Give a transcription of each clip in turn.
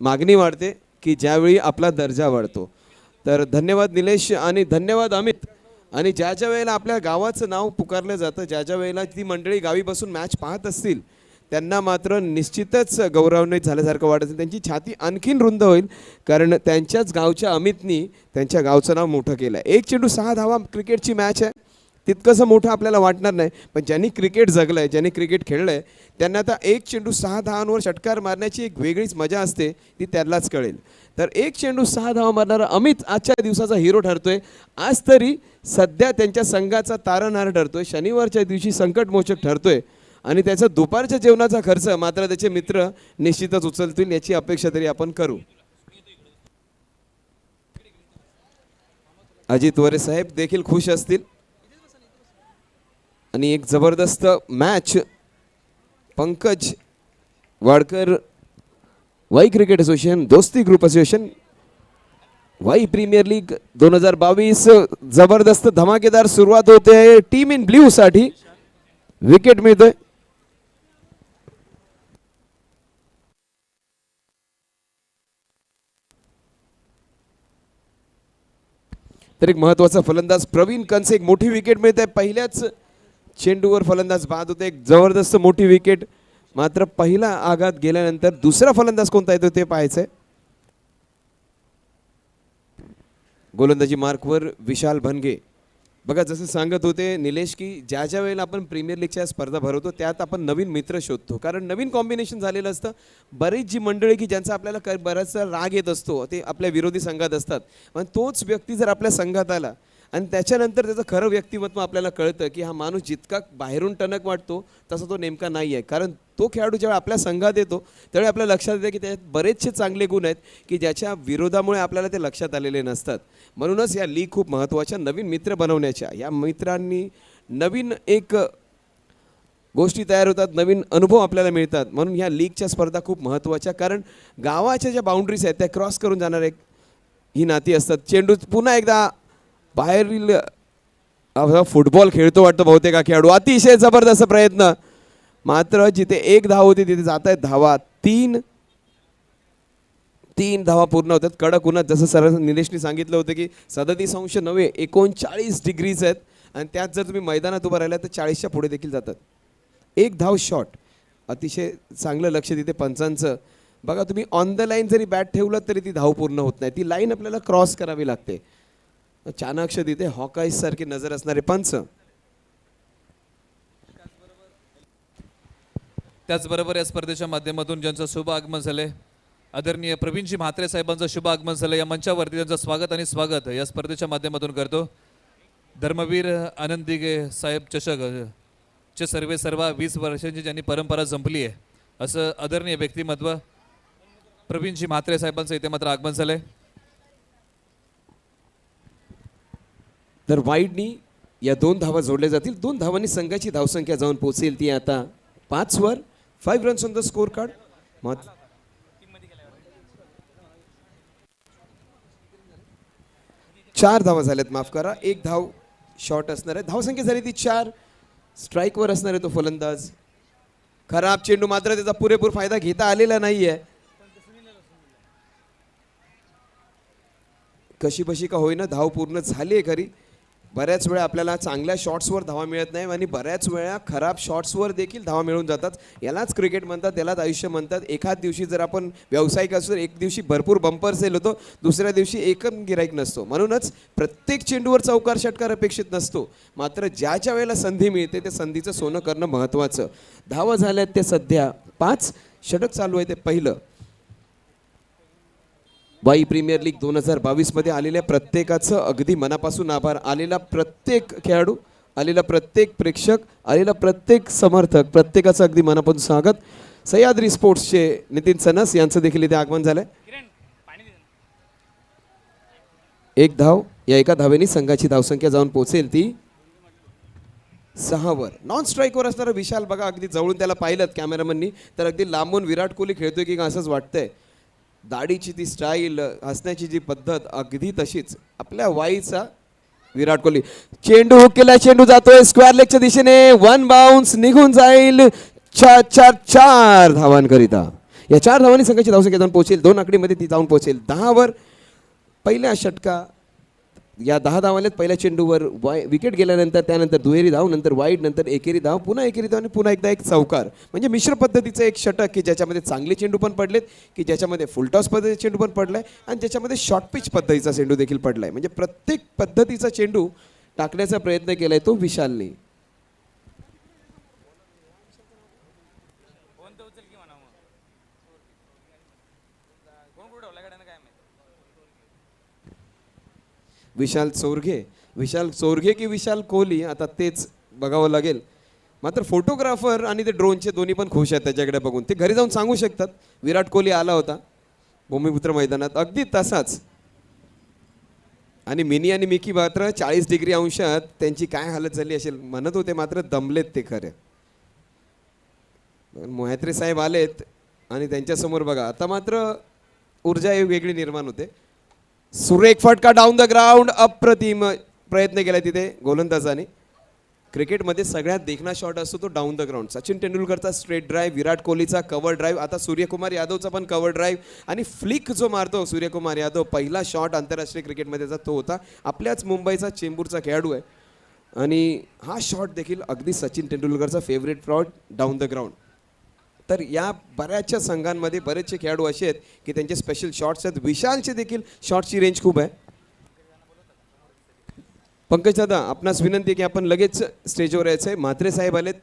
मागणी वाढते की ज्यावेळी आपला दर्जा वाढतो. तर धन्यवाद निलेश आणि धन्यवाद अमित. आणि ज्या वेळेला आपल्या गावाचं नाव पुकारलं जातं, ज्या वेळेला ती मंडळी गावी बसून मॅच पाहत असतील त्यांना मात्र निश्चितच गौरवान्वित झाल्यासारखं वाटत असेल. त्यांची छाती आणखीन रुंद होईल कारण त्यांच्याच गावच्या अमितनी त्यांच्या गावचं नाव मोठं केलं आहे. 1 चेंडू 6 धावा क्रिकेटची मॅच आहे. तितकंसं मोठं आपल्याला वाटणार नाही, पण ज्यांनी क्रिकेट जगलं आहे, ज्यांनी क्रिकेट खेळलं आहे त्यांना आता 1 चेंडू 6 धावांवर षटकार मारण्याची एक वेगळीच मजा असते, ती त्यालाच कळेल. तर 1 चेंडू 6 धावा मारणारा अमित आजच्या दिवसाचा हिरो ठरतोय. आज तरी सध्या त्यांच्या संघाचा तारणहार ठरतोय, शनिवारच्या दिवशी संकटमोचक ठरतोय आणि त्याचा दुपारच्या जेवणाचा खर्च मात्र त्याचे मित्र निश्चितच उचलतील याची अपेक्षा तरी आपण करू. अजित वरे साहेब देखील खुश असतील आणि एक जबरदस्त match Pankaj Wadkar Wai cricket association दोस्ती group association Wai premier league 2022 जबरदस्त धमाकेदार सुरुवात होते. टीम इन ब्ल्यू साठी विकेट मिळतोय. तर एक महत्वाचा फलंदाज प्रवीण कंस, एक मोठी विकेट मिळते. पहिल्याच चेंडूवर फलंदाज बाद होते. एक जबरदस्त मोठी विकेट. मात्र पहिला आघात गेल्यानंतर दुसरा फलंदाज कोणता येतो ते पाहायचंय. गोलंदाजी मार्कवर विशाल भनगे. बघा जसं सांगत होते निलेश की ज्या वेळेला आपण प्रीमियर लीगच्या स्पर्धा भरवतो त्यात आपण नवीन मित्र शोधतो, कारण नवीन कॉम्बिनेशन झालेलं असतं. बरीच जी मंडळी की ज्यांचा आपल्याला बराचसा राग येत असतो ते आपल्या विरोधी संघात असतात, पण तोच व्यक्ती जर आपल्या संघात आला आणि त्याच्यानंतर त्याचं खरं व्यक्तिमत्व आपल्याला कळतं की हा माणूस जितका बाहेरून टणक वाटतो तसा तो नेमका नाही आहे. कारण तो खेळाडू जेव्हा आपल्या संघात येतो त्यावेळी आपल्या लक्षात येते की त्यात बरेचसे चांगले गुण आहेत की ज्याच्या विरोधामुळे आपल्याला ते लक्षात आलेले नसतात. म्हणूनच या लीग खूप महत्त्वाच्या, नवीन मित्र बनवण्याच्या, या मित्रांनी नवीन एक गोष्टी तयार होतात, नवीन अनुभव आपल्याला मिळतात. म्हणून ह्या लीगच्या स्पर्धा खूप महत्त्वाच्या, कारण गावाच्या ज्या बाउंड्रीज आहेत त्या क्रॉस करून जाणार एक ही नाती असतात. चेंडू पुन्हा एकदा बाहेरील फुटबॉल खेळतो वाटतं बहुतेक हा खेळाडू. अतिशय जबरदस्त प्रयत्न. मात्र जिथे 1 धाव होती तिथे जात आहेत धावा. 3 धावा पूर्ण होतात. कडक उन्हात जसं सर निलेशनी सांगितलं होतं की 37.9 39 डिग्रीज आहेत आणि त्यात जर तुम्ही मैदानात उभं राहिला तर 40च्या पुढे देखील जातात. 1 धाव शॉट. अतिशय चांगलं लक्ष तिथे पंचांचं. बघा तुम्ही ऑन द लाईन जरी बॅट ठेवलं तरी ती धाव पूर्ण होत नाही, ती लाईन आपल्याला क्रॉस करावी लागते. चाणाक्ष तिथे हॉकाईज सारखी नजर असणारे पंच. त्याचबरोबर या स्पर्धेच्या माध्यमातून ज्यांचं शुभ आगमन झाले, आदरणीय प्रवीणजी म्हात्रे साहेबांचं शुभ आगमन झालं. या मंचावरती त्यांचं स्वागत या स्पर्धेच्या माध्यमातून करतो. धर्मवीर आनंद दिघे साहेब चषक चे सर्वा 20 वर्षांची ज्यांनी परंपरा जमली आहे असं आदरणीय व्यक्तिमत्व प्रवीणजी म्हात्रे साहेबांचं इथे मात्र आगमन झालंय. तर वाईडनी या 2 धावा जोडल्या जातील. 2 धावांनी संघाची धावसंख्या जाऊन पोहोचेल ती आता 5 वर. 5 runs on the score card. 4 धावा झाल्यात, माफ करा. 1 धाव शॉट असणार आहे. धावसंख्या झाली ती 4. स्ट्राईकवर असणार आहे तो फलंदाज. खराब चेंडू, मात्र त्याचा पुरेपूर फायदा घेता आलेला नाहीये. कशी का होईना धाव पूर्ण झाली आहे खरी. बऱ्याच वेळा आपल्याला चांगल्या शॉट्सवर धावा मिळत नाही आणि बऱ्याच वेळा खराब शॉट्सवर देखील धावा मिळून जातात. यालाच क्रिकेट म्हणतात, यालाच आयुष्य म्हणतात. एखाद दिवशी जर आपण व्यावसायिक असू तर एक दिवशी भरपूर बंपर सेल होतो, दुसऱ्या दिवशी एकम गिराईक नसतो. म्हणूनच प्रत्येक चेंडूवर चौकार षटकार अपेक्षित नसतो. मात्र ज्याच्या वेळेला संधी मिळते त्या संधीचं सोनं करणं महत्त्वाचं. धावा झाल्यात ते सध्या 5. षटक चालू आहे ते पहिलं. वाई प्रीमियर लीग 2022 मध्ये आलेल्या प्रत्येकाचं अगदी मनापासून आभार. आलेला प्रत्येक खेळाडू, आलेला प्रत्येक प्रेक्षक, आलेला प्रत्येक समर्थक, प्रत्येकाचं अगदी मनापासून स्वागत. सह्याद्री स्पोर्ट्सचे नितीन सनस यांचं देखील इथे आगमन झालंय. 1 धाव. या 1 धावेने संघाची धावसंख्या जाऊन पोहोचेल ती 6 वर. नॉन स्ट्राईकवर असणारा विशाल बघा, अगदी जवळून त्याला पाहिलं कॅमेरामननी तर अगदी लांबून विराट कोहली खेळतोय की असंच वाटतंय. दाढीची ती स्टाईल, हसण्याची जी पद्धत अगदी तशीच आपल्या वाईचा विराट कोहली. चेंडू हुक केला, चेंडू जातोय स्क्वेअर लेगच्या दिशेने. 1 बाउन्स निघून जाईल. 4 धावांकरिता या 4 धावांनी संघाची धावसंख्या जाऊन पोहोचेल 2 आकडीमध्ये ती जाऊन पोहोचेल 10वर. पहिल्या षटका या 10 धावांत पहिल्या चेंडूवर विकेट गेल्यानंतर त्यानंतर दुहेरी धाव, नंतर वाईड, नंतर एकेरी धाव, पुन्हा एकेरी धाव आणि पुन्हा एकदा एक चौकार. म्हणजे मिश्र पद्धतीचं एक षटक की ज्याच्यामध्ये चांगले चेंडू पण पडलेत, की ज्याच्यामध्ये फुलटॉस पद्धतीचा चेंडू पण पडलाय आणि ज्याच्यामध्ये शॉर्ट पिच पद्धतीचा चेंडू देखील पडलाय. म्हणजे प्रत्येक पद्धतीचा चेंडू टाकण्याचा प्रयत्न केलाय तो विशालने. विशाल चोरघे की विशाल कोहली आता तेच बघावं लागेल. मात्र फोटोग्राफर आणि ते ड्रोनचे दोन्ही पण खुश आहेत त्याच्याकडे बघून. ते घरी जाऊन सांगू शकतात विराट कोहली आला होता भूमिपुत्र मैदानात अगदी तसाच. आणि मिनी आणि मिकी मात्र 40 डिग्री अंशात त्यांची काय हालत झाली असेल म्हणत होते, मात्र दमलेत ते खरे. मोहात्रे साहेब आलेत आणि त्यांच्यासमोर बघा आता मात्र ऊर्जा एक वेगळी निर्माण होते. सुरेख फटका डाऊन द ग्राउंड, अप्रतिम प्रयत्न केला तिथे गोलंदाजाने. क्रिकेटमध्ये सगळ्यात देखणा शॉट असतो तो डाऊन द ग्राउंड. सचिन तेंडुलकरचा स्ट्रेट ड्राईव्ह, विराट कोहलीचा कव्हर ड्राईव्ह, आता सूर्यकुमार यादवचा पण कव्हर ड्राईव्ह आणि फ्लिक जो मारतो सूर्यकुमार यादव, पहिला शॉट आंतरराष्ट्रीय क्रिकेटमध्ये तो होता. आपल्याच मुंबईचा चेंबूरचा खेळाडू आहे आणि हा शॉट देखील अगदी सचिन तेंडुलकरचा favourite shot down the ground. तर या बऱ्याचशा संघांमध्ये बरेचसे खेळाडू असे आहेत की त्यांचे स्पेशल शॉट्स आहेत. विशालचे देखील शॉट्सची रेंज खूप आहे. पंकज दादा आपणास विनंती आहे की आपण लगेच स्टेजवर यायचं आहे. म्हात्रे साहेब आलेत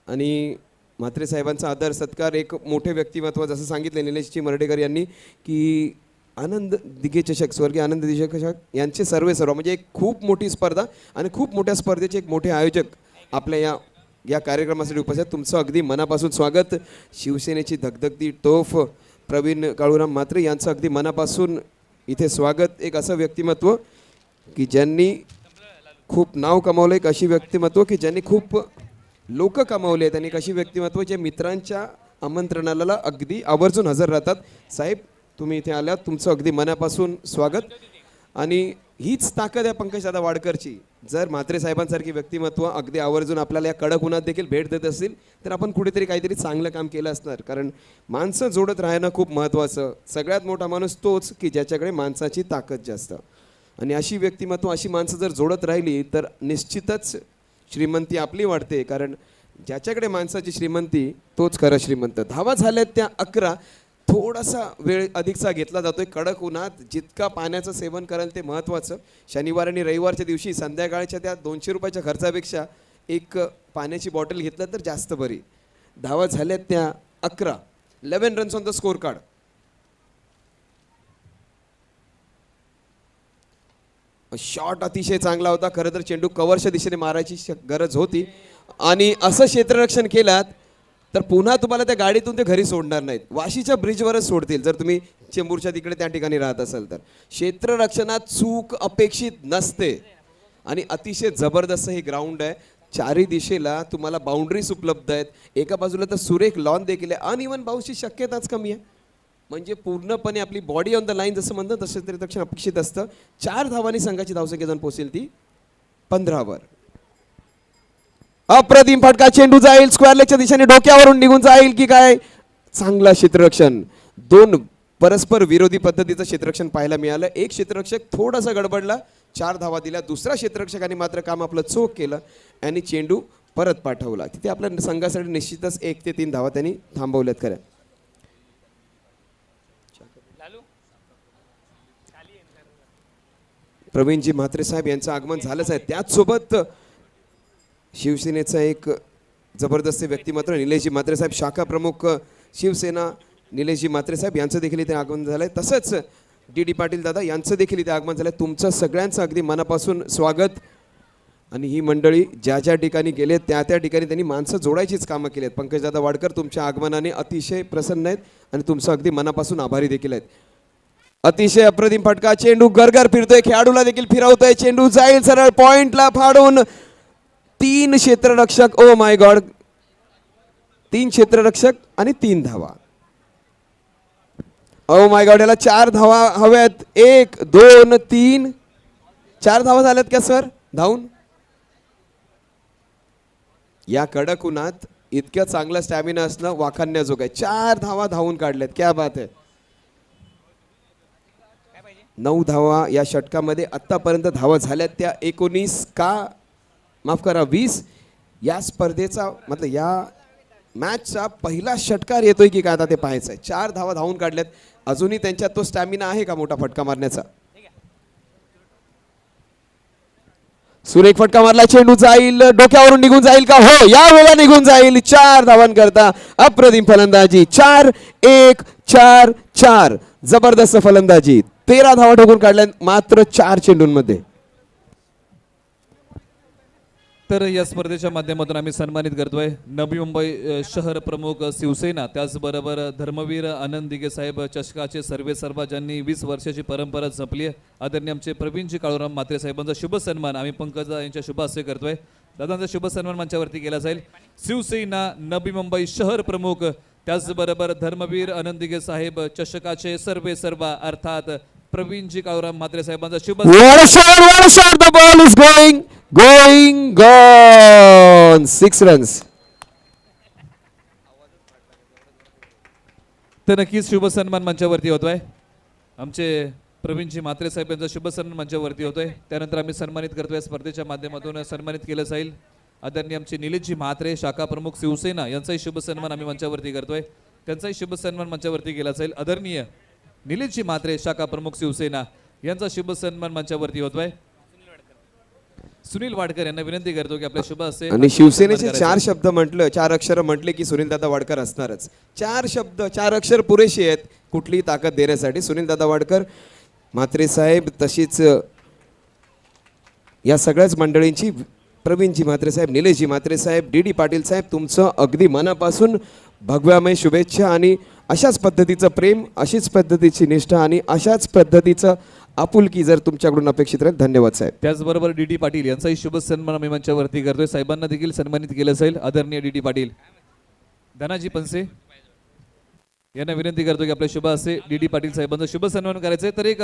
आणि म्हात्रे साहेबांचा आदर सत्कार एक मोठे व्यक्तिमत्व जसं सांगितलं निलेशजी मर्ढेकर यांनी की आनंद दिघे चषक, स्वर्गीय आनंद दिघे चषक यांचे सर्व म्हणजे एक खूप मोठी स्पर्धा आणि खूप मोठ्या स्पर्धेचे एक मोठे आयोजक आपल्या या कार्यक्रमासाठी उपस्थित. तुमचं अगदी मनापासून स्वागत. शिवसेनेची धगधगती तोफ प्रवीण काळूराम म्हात्रे यांचं अगदी मनापासून इथे स्वागत. एक असं व्यक्तिमत्व की ज्यांनी खूप नाव कमावलं, एक अशी व्यक्तिमत्व की ज्यांनी खूप लोक कमावले आहेत आणि एक अशी व्यक्तिमत्व जे मित्रांच्या आमंत्रणाला अगदी आवर्जून हजर राहतात. साहेब तुम्ही इथे आल्यात, तुमचं अगदी मनापासून स्वागत. आणि हीच ताकद आहे पंकजदादा वाडकरची. जर म्हात्रे साहेबांसारखी व्यक्तिमत्व अगदी आवर्जून आपल्याला या कडक उन्हात देखील भेट देत असतील तर आपण कुठेतरी काहीतरी चांगलं काम केलं असणार. कारण माणसं जोडत राहणं खूप महत्त्वाचं. सगळ्यात मोठा माणूस तोच की ज्याच्याकडे माणसाची ताकद जास्त. आणि अशी व्यक्तिमत्व, अशी माणसं जर जोडत राहिली तर निश्चितच श्रीमंती आपली वाढते. कारण ज्याच्याकडे माणसाची श्रीमंती तोच खरा श्रीमंत. धावा झाल्यात त्या 11. थोडासा वेळ अधिकचा घेतला जातोय कडक उन्हात. जितका पाण्याचं सेवन कराल ते महत्त्वाचं. शनिवार आणि रविवारच्या दिवशी संध्याकाळच्या त्या 200 रुपयाच्या खर्चापेक्षा एक पाण्याची बॉटल घेतलं तर जास्त बरी. धावा झाल्यात त्या 11. 11 runs on the score card. Shot अतिशय चांगला होता. खरं तर चेंडू कव्हरच्या दिशेने मारायची गरज होती आणि असं क्षेत्ररक्षण केलात तर पुन्हा तुम्हाला त्या गाडीतून ते घरी सोडणार नाहीत. वाशीच्या ब्रिजवरच सोडतील जर तुम्ही चेंबूरच्या तिकडे त्या ठिकाणी राहत असाल तर. क्षेत्ररक्षणात चूक अपेक्षित नसते आणि अतिशय जबरदस्त हे ग्राउंड आहे. चारही दिशेला तुम्हाला बाउंड्रीज उपलब्ध आहेत. एका बाजूला तर सुरेख लॉन देखील आहे. अनइव्हन बाउन्सची शक्यताच कमी आहे. म्हणजे पूर्णपणे आपली बॉडी ऑन द लाईन जसं म्हणतात तसं क्षेत्ररक्षण अपेक्षित असतं. 4 धावांनी संघाची धावसंख्या जाऊन पोहोचेल ती 15वर. अप्रतिम फटका, चेंडू जाईल स्क्वेअर लेगच्या दिशेने, डोक्यावरून निघून जाईल की काय. चांगला क्षेत्ररक्षण. 2 परस्पर विरोधी पद्धतीचं क्षेत्ररक्षण पाहायला मिळालं. एक क्षेत्ररक्षक थोडासा गडबडला, 4 धावा दिल्या. दुसरा क्षेत्ररक्षकाने मात्र काम आपलं चोख केलं आणि चेंडू परत पाठवला. तिथे आपल्या संघासाठी निश्चितच 1 ते 3 धावा त्यांनी थांबवल्यात खऱ्या. प्रवीणजी म्हात्रे साहेब यांचं आगमन झालंच आहे. त्याचसोबत शिवसेनेचा एक जबरदस्त व्यक्तिमत्व निलेशजी म्हात्रे साहेब, शाखा प्रमुख शिवसेना निलेशजी म्हात्रे साहेब यांचं देखील इथे आगमन झालं आहे. तसंच डी पाटील दादा यांचं देखील इथे आगमन झालं आहे. तुमचं सगळ्यांचं अगदी मनापासून स्वागत. आणि ही मंडळी ज्या ज्या ठिकाणी गेलेत त्या त्या ठिकाणी त्यांनी माणसं जोडायचीच कामं केली आहेत. पंकजदादा वाडकर तुमच्या आगमनाने अतिशय प्रसन्न आहेत आणि तुमचं अगदी मनापासून आभारी देखील आहेत. अतिशय अप्रतिम फटका, चेंडू गरगर फिरतोय, खेळाडूला देखील फिरवतोय. चेंडू जाईल सरळ पॉइंटला फाडून. 3 क्षेत्ररक्षक, ओ माय गॉड, 3 क्षेत्ररक्षक आणि 3 धावा. ओ माय गॉड, याला 4 धावा हव्यात. 1 2 3 4 धावा झाल्यात का सर धावून. या कडक उन्हात इतक्या चांगला स्टॅमिना असणं वाखाणण्याजोग आहे. 4 धावा धावून काढल्यात, क्या बात आहे. 9 धावा या षटकामध्ये आत्तापर्यंत धावा झाल्यात त्या 19 का माफ करा 20. या स्पर्धेचा मतलब या मॅचचा पहिला षटकार येतोय की काय आता ते पाहायचं आहे. 4 धावा धावून काढल्यात. अजूनही त्यांच्यात तो स्टॅमिना आहे का मोठा फटका मारण्याचा. सुरेख फटका मारला, चेंडू जाईल, डोक्यावरून निघून जाईल का. हो, या वेळेला निघून जाईल. 4 धावांकरता अप्रतिम फलंदाजी. 4-1-4-4 जबरदस्त फलंदाजी. 13 धावा ठोकून काढल्या मात्र 4 चेंडूंमध्ये. तर या स्पर्धेच्या माध्यमातून आम्ही सन्मानित करतोय नवी मुंबई शहर प्रमुख शिवसेना, त्याचबरोबर धर्मवीर आनंद दिघे साहेब चषकाचे सर्वेसर्वा ज्यांनी 20 वर्षाची परंपरा जपली आहे. आदरणीय आमचे प्रवीणजी काळूराम म्हात्रे साहेबांचा शुभ सन्मान आम्ही पंकज यांच्या शुभ हस्ते करतोय. दादांचा शुभ सन्मान मंचावरती केला जाईल. शिवसेना नवी मुंबई शहर प्रमुख त्याचबरोबर धर्मवीर आनंद दिघे साहेब चषकाचे सर्वेसर्वा अर्थात प्रवीणजी काळूराम म्हात्रे साहेबांचा शुभ. What a shot, the ball is going gone. 6 runs. तर नक्कीच शुभ सन्मान मंचावरती होतोय. आमचे प्रवीणजी म्हात्रे साहेब यांचा शुभ सन्मान मंचावरती होतोय. त्यानंतर आम्ही सन्मानित करतोय स्पर्धेच्या माध्यमातून सन्मानित केलं जाईल आदरणीय आमचे निलेशजी म्हात्रे शाखा प्रमुख शिवसेना यांचाही शुभ सन्मान आम्ही मंचावरती करतोय. त्यांचाही शुभ सन्मान मंचावरती केला जाईल. आदरणीय निलेशजी म्हात्रे शाखा प्रमुख शिवसेना यांचा शुभ सन्मान मंचावरती होतोय. सुनील वाडकर यांना विनंती करतो की आपल्या शुभ हस्ते आणि शिवसेनेचे 4 शब्द म्हटलं, 4 अक्षर म्हटले की सुनील दादा वाडकर असणारच. 4 शब्द 4 अक्षर पुरेशी आहेत कुठलीही ताकद देण्यासाठी. सुनील दादा वाडकर, म्हात्रे साहेब, तशीच या सगळ्याच मंडळींची प्रवीणजी म्हात्रे साहेब, निलेशजी म्हात्रे साहेब, डी पाटील साहेब, तुमचं अगदी मनापासून भगव्यामय शुभेच्छा. आणि अशाच पद्धतीचं प्रेम, अशीच पद्धतीची निष्ठा आणि अशाच पद्धतीचं आपुलकी जर तुमच्याकडून अपेक्षित राहील. धन्यवाद साहेब. त्याचबरोबर डी पाटील यांचाही शुभ सन्मान आम्ही मंचावरती करतोय. साहेबांना देखील सन्मानित केलं जाईल. आदरणीय डी पाटील, धनाजी पंसे यांना विनंती करतो की आपल्या शुभ हस्ते डी पाटील साहेबांचा शुभ सन्मान करायचा आहे. तर एक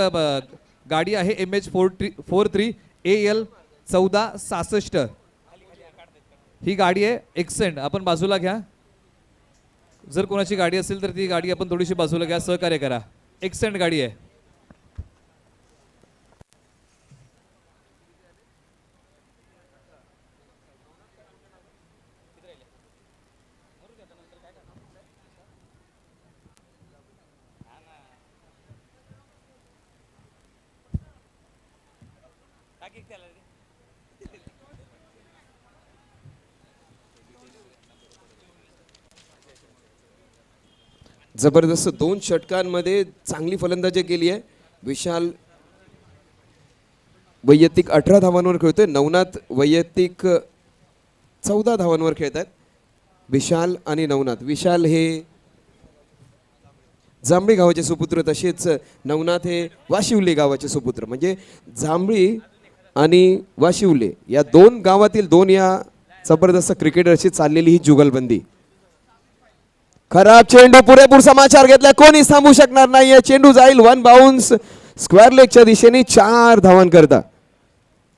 गाडी आहे MH43 AL 1466 ही गाडी आहे. एक्सेंट आपण बाजूला घ्या. जर कोणाची गाडी असेल तर ती गाडी आपण थोडीशी बाजूला घ्या, सहकार्य करा. एक्सेंट गाडी आहे. जबरदस्त 2 षटकांमध्ये चांगली फलंदाजी केली आहे. विशाल वैयक्तिक 18 धावांवर खेळतोय. नवनाथ वैयक्तिक 14 धावांवर खेळत आहेत. विशाल आणि नवनाथ. विशाल हे जांभळी गावाचे सुपुत्र, तसेच नवनाथ हे वाशिवले गावाचे सुपुत्र. म्हणजे जांभळी आणि वाशिवले या 2 गावातील 2 या जबरदस्त क्रिकेटरची चाललेली ही जुगलबंदी. खराब चेंडू, पुरेपूर समाचार घेतला, कोणीच थांबू शकणार नाहीये. चेंडू जाईल 1 बाउन्स स्क्वेअर लेगच्या दिशेने. 4 धावांकरता.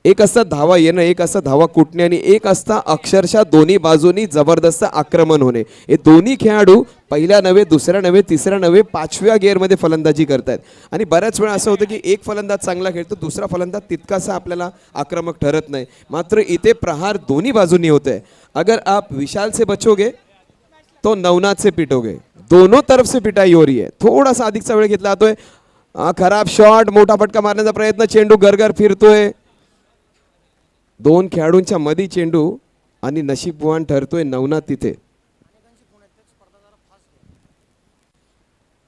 एक असतं धावा येणं, एक असतं धावा कुटणे आणि एक असतं अक्षरशः दोन्ही बाजूनी जबरदस्त आक्रमण होणे. हे दोन्ही खेळाडू पहिल्या नव्हे, दुसऱ्या नव्हे, तिसऱ्या नव्हे, 5व्या गिअरमध्ये फलंदाजी करतायत. आणि बऱ्याच वेळा असं होतं की एक फलंदाज चांगला खेळतो, दुसरा फलंदाज तितकासा आपल्याला आक्रमक ठरत नाही. मात्र इथे प्रहार दोन्ही बाजूनी होते. अगर आप विशाल से बचोगे तो नवनाथ से पिटोगे. दोनों तरफ से पिटाई हो रही है. थोडासा अधिकचा वेळ घेतला जातोय. खराब शॉट, मोठा फटका मारण्याचा प्रयत्न, चेंडू गरगर फिरतोय. 2 खेळाडूंच्या मध्ये चेंडू आणि नशीबवान ठरतोय नवनाथ तिथे.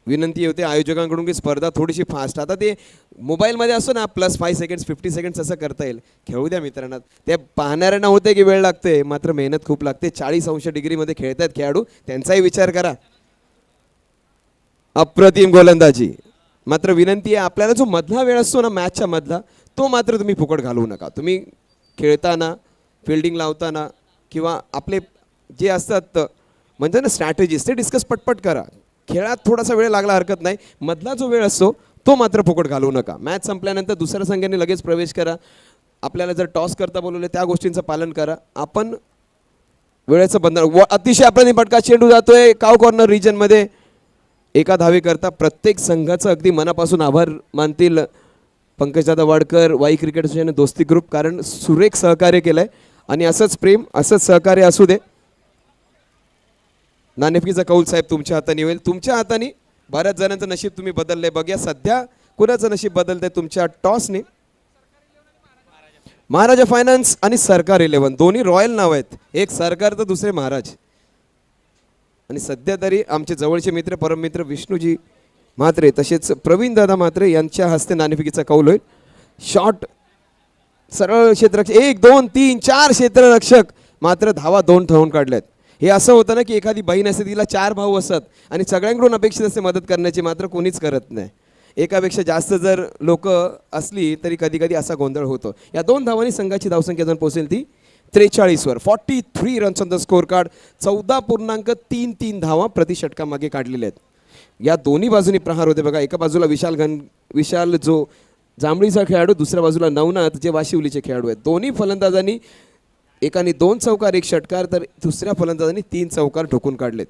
विनंती होते आयोजकांकडून की स्पर्धा थोडीशी फास्ट. आता ते मोबाईलमध्ये असतो ना +5 सेकंड्स 50 सेकंड्स असं करता येईल. खेळू द्या मित्रांना. ते पाहणाऱ्यांना होते की वेळ लागते, मात्र मेहनत खूप लागते. 40° डिग्रीमध्ये खेळतात खेळाडू, त्यांचाही विचार करा. अप्रतिम गोलंदाजी. मात्र विनंती आहे, आपल्याला जो मधला वेळ असतो ना मॅचच्या मधला, तो मात्र तुम्ही फुकट घालवू नका. तुम्ही खेळताना, फिल्डिंग लावताना किंवा आपले जे असतात म्हणजे ना स्ट्रॅटेजीज, ते डिस्कस पटपट करा. खेळात थोडासा वेळ लागला हरकत नाही. मधला जो वेळ असतो तो मात्र फुकट घालवू नका. मॅच संपल्यानंतर दुसऱ्या संघाने लगेच प्रवेश करा. आपल्याला जर टॉस करता बोलवले त्या गोष्टींचं पालन करा. आपण वेळेचं बंधन अतिशय अप्रतिम फटका चेंडू जातोय काव कॉर्नर रिजन मध्ये. एका धावे करता प्रत्येक संघाचं अगदी मनापासून आभार मानतील पंकजदादा वाडकर, वाई क्रिकेट असोसिएशन दोस्ती ग्रुप, कारण सुरेख सहकार्य केलंय आणि असंच प्रेम असंच सहकार्य असू दे. नाणेफेकीचा कौल साहेब तुमच्या हाताने होईल. तुमच्या हाताने बऱ्याच जणांचं नशीब तुम्ही बदललंय. बघूया सध्या कुणाचं नशीब बदलतंय तुमच्या टॉसने. महाराजा फायनान्स आणि सरकार 11 दोन्ही रॉयल नाव आहेत. एक सरकार तर दुसरे महाराज. आणि सध्या तरी आमचे जवळचे मित्र परममित्र विष्णूजी म्हात्रे तसेच प्रवीण दादा म्हात्रे यांच्या हस्ते नाणेफेकीचा कौल होईल. शॉट सरळ क्षेत्ररक्षक 1 2 3 4 क्षेत्ररक्षक मात्र धावा 2 ठेवून काढल्यात. हे असं होतं ना की एखादी बहीण असते तिला 4 भाऊ असतात आणि सगळ्यांकडून अपेक्षित असते मदत करण्याची, मात्र कोणीच करत नाही. एकापेक्षा जास्त जर लोक असली तरी कधी कधी असा गोंधळ होतो. या 2 धावांनी संघाची धावसंख्या जाऊन पोहोचेल ती 43 वर. 43 runs on the score card. 14.33 धावा प्रति षटकामागे काढलेल्या आहेत. या दोन्ही बाजूनी प्रहार होते बघा. एका बाजूला विशाल जो जांभळीचा खेळाडू, दुसऱ्या बाजूला नवनाथ जे वाशिवलीचे खेळाडू आहेत. दोन्ही फलंदाजांनी एकाने 2 चौकार 1 षटकार तर दुसऱ्या फलंदाजांनी 3 चौकार ठोकून काढलेत.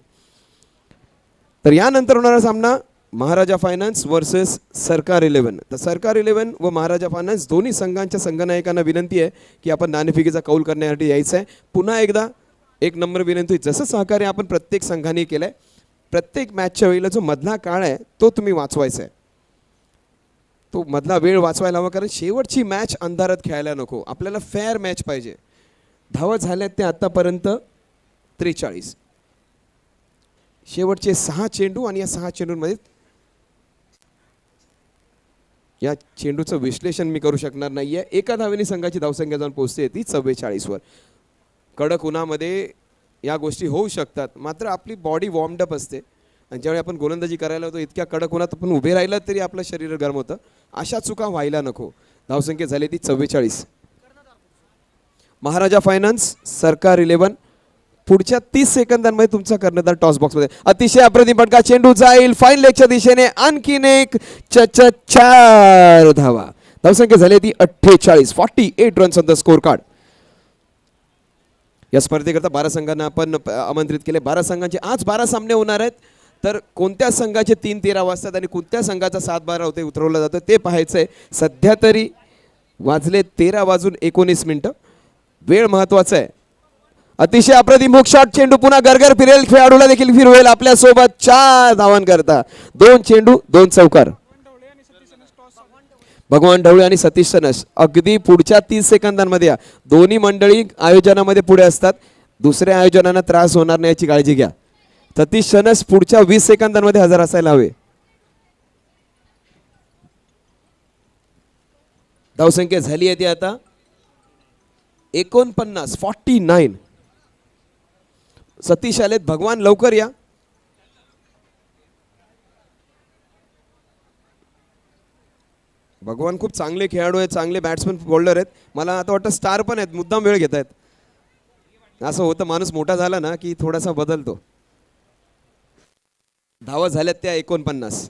तर यानंतर होणारा सामना महाराजा फायनान्स वर्सेस सरकार 11. तर सरकार 11 व महाराजा फायनान्स दोन्ही संघांच्या संघनायकांना विनंती आहे की आपण नाणेफेकीचा कौल करण्यासाठी यायचं आहे. पुन्हा एकदा एक नंबर विनंती, जसं सहकार्य आपण प्रत्येक संघाने केलं आहे, प्रत्येक मॅचच्या वेळेला जो मधला काळ आहे तो तुम्ही वाचवायचा आहे. तो मधला वेळ वाचवायला हवा, कारण शेवटची मॅच अंधारात खेळायला नको. आपल्याला फेअर मॅच पाहिजे. धावा झाल्यात ते आतापर्यंत 43. शेवटचे 6 चेंडू आणि या 6 चेंडूंमध्ये या चेंडूचं विश्लेषण मी करू शकणार नाहीये. एका धावेने संघाची धावसंख्या जाऊन पोहोचते ती 44 वर. कडक उन्हामध्ये या गोष्टी होऊ शकतात, मात्र आपली बॉडी वॉर्मड अप असते आणि ज्यावेळी आपण गोलंदाजी करायला होतो इतक्या कडक उन्हात आपण उभे राहिलं तरी आपलं शरीर गरम होतं. अशा चुका व्हायला नको. धावसंख्या झाली ती 44. महाराजा फायनान्स सरकार 11. पुढच्या 30 सेकंदांमध्ये तुमचा कर्णधार टॉस बॉक्समध्ये. अतिशय अप्रतिम फटका चेंडू जाईल फाईन लेगच्या दिशेने. आणखीन एक 4 धावा. धावसंख्या झाली ती 48. 48 runs on the score card. या स्पर्धेकरता 12 संघांना आपण आमंत्रित केले. 12 संघांचे आज 12 सामने होणार आहेत. तर कोणत्या संघाचे 3-13 वाजतात आणि कोणत्या संघाचा 7-12 होते उतरवलं जातं ते पाहायचं आहे. सध्या तरी वाजले 13:19. वेळ महत्वाचा आहे. अतिशय अप्रतिम हुक शॉट चेंडू पुन्हा गरगर फिरेल, खेळाडूला देखील फिरवेल आपल्या सोबत. 4 धावांकरता 2 चेंडू 2 चौकार. भगवान ढवळे आणि सतीश सनस अगदी पुढच्या 30 सेकंदांमध्ये दोन्ही मंडळी आयोजनामध्ये पुढे असतात. दुसऱ्या आयोजनांना त्रास होणार नाही याची काळजी घ्या. सतीश सनस पुढच्या 20 सेकंदांमध्ये हजर असायला हवे. धावसंख्या झाली आहे ती आता 49. सतीश आलेत. भगवान लवकर या. भगवान खूप चांगले खेळाडू आहेत, चांगले बॅट्समन बॉलर आहेत. मला आता वाटतं स्टार पण आहेत, मुद्दाम वेळ घेत आहेत. असं होतं माणूस मोठा झाला ना की थोडासा बदलतो. धावा झाल्यात त्या 49.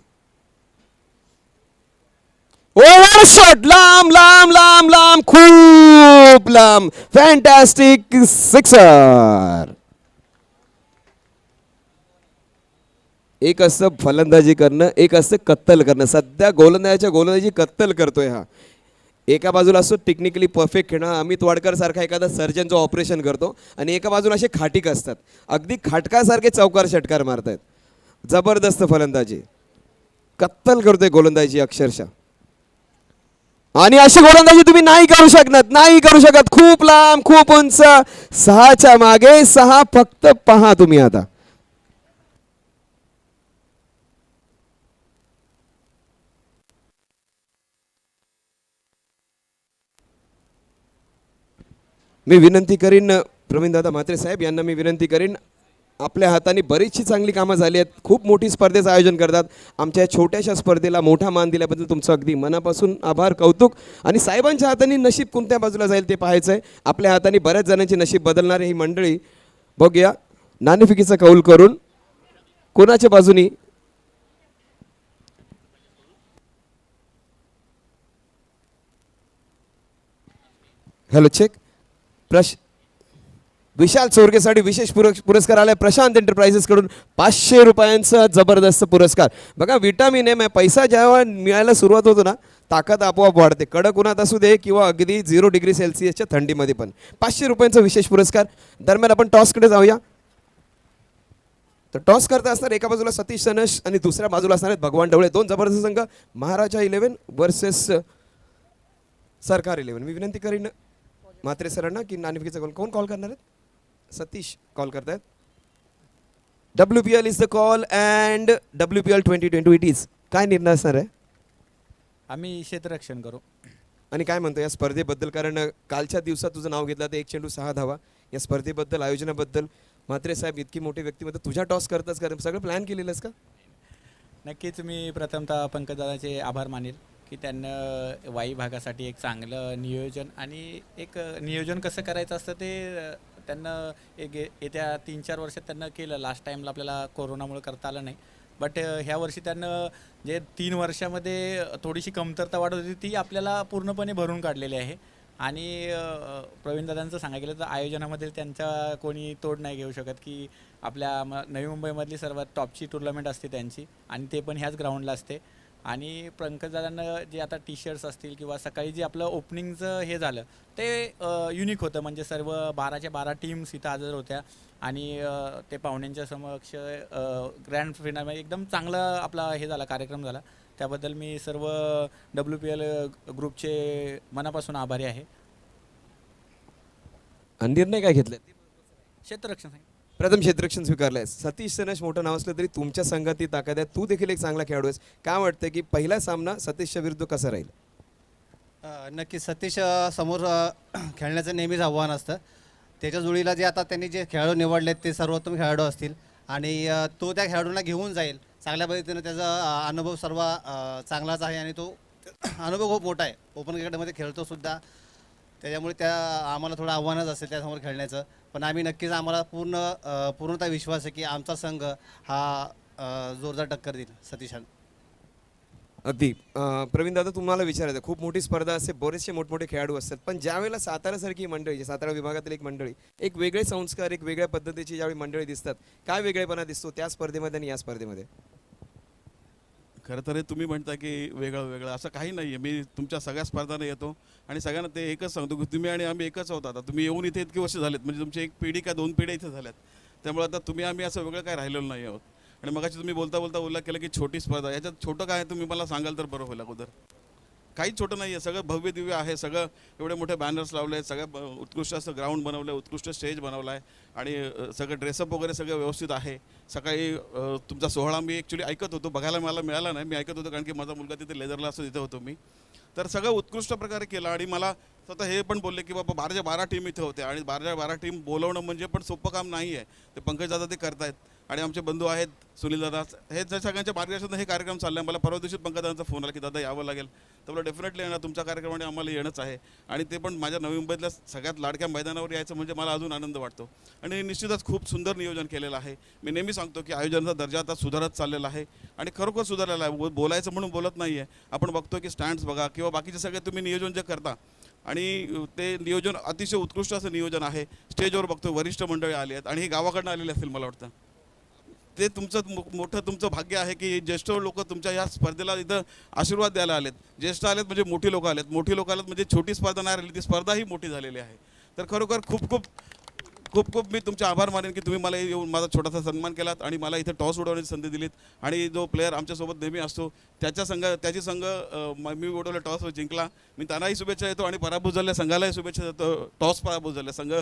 ओव्हर शॉट लांब लांब लांब लांब खूप लांब. Fantastic sixer. एक असतं फलंदाजी करणं, एक असतं कत्तल करणं. सध्या गोलंदाजी कत्तल करतोय हा. एका बाजूला असतो टेक्निकली परफेक्ट खेळणं अमित वाडकर सारखा एखादा सर्जन जो ऑपरेशन करतो, आणि एका बाजूला असे खाटीक असतात अगदी खाटकासारखे चौकार षटकार मारतायत. जबरदस्त फलंदाजी, कत्तल करतोय गोलंदाजी अक्षरशः. आणि अशी गोलंदाजी तुम्ही नाही करू शकत. खूप लांब खूप उंच. 6च्या मागे 6 फक्त पहा तुम्ही आता. मी विनंती करीन प्रवीण दादा म्हात्रे साहेब यांना मी विनंती करीन, आपल्या हाताने बरीचशी चांगली कामं झाली आहेत. खूप मोठी स्पर्धेचं आयोजन करतात. आमच्या छोट्याशा स्पर्धेला मोठा मान दिल्याबद्दल तुमचं अगदी मनापासून आभार, कौतुक. आणि साहेबांच्या हाताने नशीब कोणत्या बाजूला जाईल ते पाहायचं आहे. आपल्या हाताने बऱ्याच जणांचे नशीब बदलणारे ही मंडळी. बघूया नाणेफेकीचा कौल करून कोणाच्या बाजूनी. Hello check. विशाल चोरगेसाठी विशेष पुरस्कार आलाय प्रशांत एंटरप्राइजेस कडून 500 रुपयांचा जबरदस्त पुरस्कार. बघा विटामिन एम आहे, पैसा जेव्हा मिळायला सुरुवात होतो ना ताकद आपोआप वाढते, कडक उन्हात असू दे किंवा अगदी 0 डिग्री सेल्सिअसच्या थंडीमध्ये पण. 500 रुपयांचा विशेष पुरस्कार. दरम्यान आपण टॉसकडे जाऊया. तर टॉस करता असणार एका बाजूला सतीश सनश आणि दुसऱ्या बाजूला असणार आहेत भगवान ढवळे. दोन जबरदस्त संघ, महाराजा 11 वर्सेस सरकार 11. मी विनंती करीन म्हात्रे सरांना की नाणेफेकीचा कॉल कोण कॉल करणार आहेत? सतीश कॉल करतायत. WPL is the call and WPL 2020 it is. काय निर्णय असणार आहे आम्ही क्षेत्ररक्षण करू. आणि काय म्हणतो या स्पर्धेबद्दल? कारण कालच्या दिवसात तुझं नाव घेतलं तर 1 चेंडू 6 धावा. या स्पर्धेबद्दल, आयोजनाबद्दल, म्हात्रे साहेब इतकी मोठी व्यक्तिमत्व, तुझ्या टॉस करताच कर सगळं प्लॅन केलेलंस का? नक्कीच मी प्रथमतः पंकजदादाचे आभार मानेल की त्यांना वाई भागासाठी एक चांगलं नियोजन आणि एक नियोजन कसं करायचं असतं ते त्यांना एक येत्या 3-4 वर्षात त्यांना केलं. लास्ट टाईमला आपल्याला कोरोनामुळे करता आलं नाही, बट ह्या वर्षी त्यांना जे 3 वर्षामध्ये थोडीशी कमतरता वाढत होती ती आपल्याला पूर्णपणे भरून काढलेली आहे. आणि प्रवीणदादांचं सांगायला गेलं तर आयोजनामध्ये त्यांचा कोणी तोड नाही घेऊ शकत की आपल्या नवी मुंबईमधली सर्वात टॉपची टुर्नामेंट असते त्यांची आणि ते पण ह्याच ग्राउंडला असते. आणि पंकजदादांना जे आता टी शर्ट्स असतील किंवा सकाळी जे आपलं ओपनिंगचं हे झालं ते युनिक होतं. म्हणजे सर्व 12च्या 12 टीम्स इथं हजर होत्या आणि ते पाहुण्यांच्या समक्ष ग्रँड फिनाले एकदम चांगला आपला हे झाला, कार्यक्रम झाला. त्याबद्दल मी सर्व WPL ग्रुपचे मनापासून आभारी आहे. आणि निर्णय काय घेतले? क्षेत्ररक्षण प्रथम क्षेत्ररक्षण स्वीकारलंय. सतीश सनश मोठं नाव असलं तरी तुमच्या संघात ती ताकद आहे, तू देखील एक चांगला खेळाडू आहेस. काय वाटतं की पहिला सामना सतीशच्या विरुद्ध कसा राहील? नक्की सतीश समोर खेळण्याचं नेहमीच आव्हान असतं. त्याच्या जोडीला जे आता त्यांनी जे खेळाडू निवडलेत ते सर्वोत्तम खेळाडू असतील आणि तो त्या खेळाडूंना घेऊन जाईल चांगल्या पद्धतीनं. त्याचा अनुभव सर्व चांगलाच आहे आणि तो अनुभव खूप मोठा आहे. ओपन क्रिकेटमध्ये खेळतो सुद्धा, त्याच्यामुळे आम्हाला थोडं आव्हानच असेल त्यासमोर खेळण्याचं. पण आम्ही नक्कीच आम्हाला पूर्णतः विश्वास आहे की आमचा संघ हा जोरदार टक्कर देईल सतीशान. अगदी. प्रवीण दादा तुम्हाला विचारायचं, खूप मोठी स्पर्धा असते, बरेचसे मोठमोठे खेळाडू असतात, पण ज्यावेळेला सातारासारखी मंडळी, सातारा विभागातील एक मंडळी, एक वेगळे संस्कार, एक वेगळ्या पद्धतीची ज्यावेळी मंडळी दिसतात, काय वेगळेपणा दिसतो त्या स्पर्धेमध्ये आणि या स्पर्धेमध्ये? खरं तर हे तुम्ही म्हणता की वेगळं वेगळं असं काही नाही आहे. मी तुमच्या सगळ्या स्पर्धांना येतो आणि सगळ्यांना ते एकच सांगतो की तुम्ही आणि आम्ही एकच आहोत. आता तुम्ही येऊन इथे इतकी वर्ष झालेत, म्हणजे तुमची एक पिढी का 2 पिढ्या इथे झाल्यात. त्यामुळे आता तुम्ही आम्ही असं वेगळं काय राहिलेलो नाही आहोत. आणि मगाशी तुम्ही बोलता बोलता उल्लेख केला की छोटी स्पर्धा, याच्यात छोटं काय तुम्ही मला सांगाल तर बरं होईल अगोदर. काहीच छोटं नाही आहे, सगळं भव्य दिव्य आहे. सगळं एवढे मोठे बॅनर्स लावले आहेत, सगळं उत्कृष्ट असं ग्राउंड बनवलं आहे, उत्कृष्ट स्टेज बनवला आहे आणि सगळं ड्रेसअप वगैरे सगळं व्यवस्थित आहे. सकाळी तुमचा सोहळा मी ॲक्च्युली ऐकत होतो, बघायला मला मिळाला नाही, मी ऐकत होतो कारण की माझा मुलगा तिथे लेझरला असं तिथे होतो मी. तर सगळं उत्कृष्ट प्रकारे केलं आणि मला स्वतः हे पण बोलले की बाबा 12च्या 12 टीम इथे होत्या आणि 12च्या 12 टीम बोलवणं म्हणजे पण सोपं काम नाही आहे. ते पंकजदादा ते करतायत आणि आमचे बंधू आहेत सुनीलदादा, हे सगळ्यांच्या मार्गदर्शनात हे कार्यक्रम चालले. मला परवा दिवशी पंकजदादांचा फोन आला की दादा यावं लागेल. तर मला डेफिनेटली येणार, तुमच्या कार्यक्रमाने आम्हाला येणंच आहे आणि ते पण माझ्या नवी मुंबईतल्या सगळ्यात लाडक्या मैदानावर यायचं म्हणजे मला अजून आनंद वाटतो. आणि निश्चितच खूप सुंदर नियोजन केलेलं आहे. मी नेहमी सांगतो की आयोजनाचा दर्जा आता सुधारत चाललेला आहे आणि खरोखर सुधारलेला आहे. बोलायचं म्हणून बोलत नाही आहे. आपण बघतो की स्टँड्स बघा किंवा बाकीचे सगळे तुम्ही नियोजन जे करता आणि ते नियोजन अतिशय उत्कृष्ट असं नियोजन आहे. स्टेजवर बघतो वरिष्ठ मंडळी आली आहेत आणि ही गावाकडनं आलेली असतील मला वाटतं. ते तुमचं मोठं तुमचं भाग्य आहे की ज्येष्ठ लोक तुमच्या या स्पर्धेला इथं आशीर्वाद द्यायला आलेत. ज्येष्ठ आलेत म्हणजे मोठी लोक आलेत, मोठी लोक आलेत म्हणजे छोटी स्पर्धा नाही राहिली, ती स्पर्धाही मोठी झालेली आहे. तर खरोखर खूप खूप खूप खूप मी तुमचे आभार मानेन की तुम्ही मला येऊन माझा छोटासा सन्मान केलात आणि मला इथे टॉस उडवण्याची संधी दिलीत. आणि जो प्लेअर आमच्यासोबत नेहमी असतो त्याची संघ मी उडवलं, टॉस जिंकला, मी त्यांनाही शुभेच्छा देतो आणि पराभूत झालेल्या संघालाही शुभेच्छा देतो. टॉस पराभूत झाले संघ